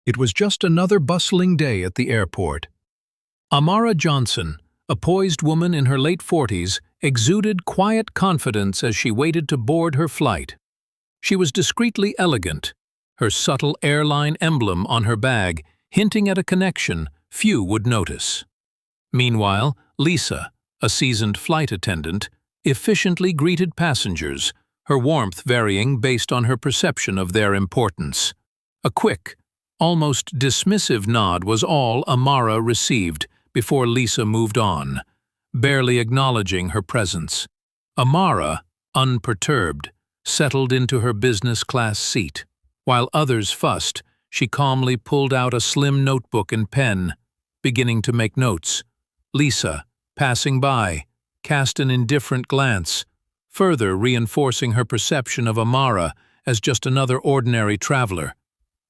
It was just another bustling day at the airport. Amara Johnson, a poised woman in her late 40s, exuded quiet confidence as she waited to board her flight. She was discreetly elegant, her subtle airline emblem on her bag hinting at a connection few would notice. Meanwhile, Lisa, a seasoned flight attendant, efficiently greeted passengers, her warmth varying based on her perception of their importance. A quick, almost dismissive nod was all Amara received before Lisa moved on, barely acknowledging her presence. Amara, unperturbed, settled into her business class seat. While others fussed, she calmly pulled out a slim notebook and pen, beginning to make notes. Lisa, passing by, cast an indifferent glance, further reinforcing her perception of Amara as just another ordinary traveler.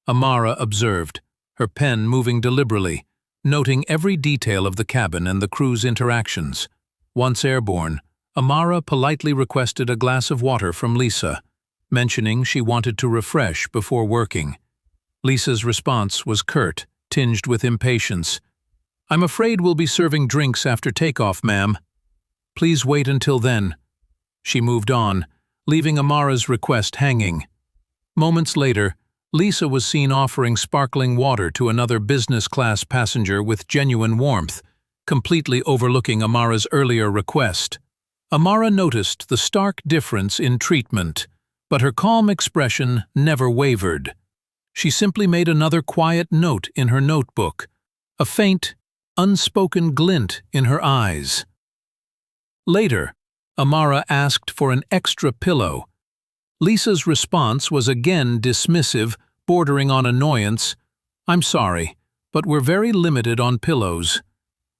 Amara observed, her pen moving deliberately, noting every detail of the cabin and the crew's interactions. Once airborne, Amara politely requested a glass of water from Lisa, mentioning she wanted to refresh before working. Lisa's response was curt, tinged with impatience. "I'm afraid we'll be serving drinks after takeoff, ma'am. Please wait until then." She moved on, leaving Amara's request hanging. Moments later, Lisa was seen offering sparkling water to another business-class passenger with genuine warmth, completely overlooking Amara's earlier request. Amara noticed the stark difference in treatment, but her calm expression never wavered. She simply made another quiet note in her notebook, a faint, unspoken glint in her eyes. Later, Amara asked for an extra pillow. Lisa's response was again dismissive, bordering on annoyance. "I'm sorry, but we're very limited on pillows.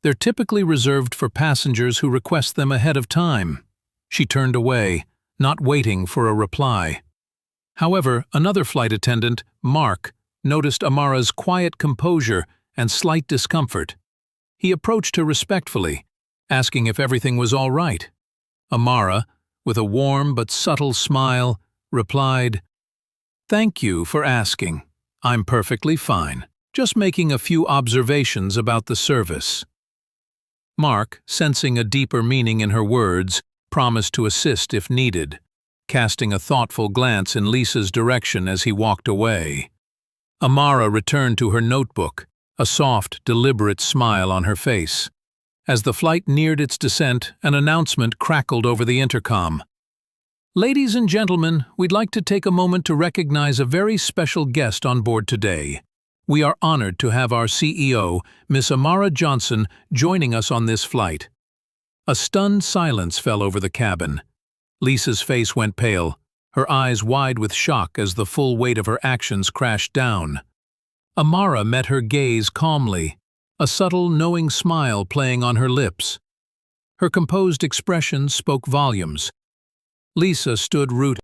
They're typically reserved for passengers who request them ahead of time." She turned away, not waiting for a reply. However, another flight attendant, Mark, noticed Amara's quiet composure and slight discomfort. He approached her respectfully, asking if everything was all right. Amara, with a warm but subtle smile, replied, "Thank you for asking. I'm perfectly fine, just making a few observations about the service." Mark, sensing a deeper meaning in her words, promised to assist if needed, casting a thoughtful glance in Lisa's direction as he walked away. Amara returned to her notebook, a soft, deliberate smile on her face. As the flight neared its descent, an announcement crackled over the intercom. "Ladies and gentlemen, we'd like to take a moment to recognize a very special guest on board today. We are honored to have our CEO, Miss Amara Johnson, joining us on this flight." A stunned silence fell over the cabin. Lisa's face went pale, her eyes wide with shock as the full weight of her actions crashed down. Amara met her gaze calmly, a subtle, knowing smile playing on her lips. Her composed expression spoke volumes. Lisa stood rooted.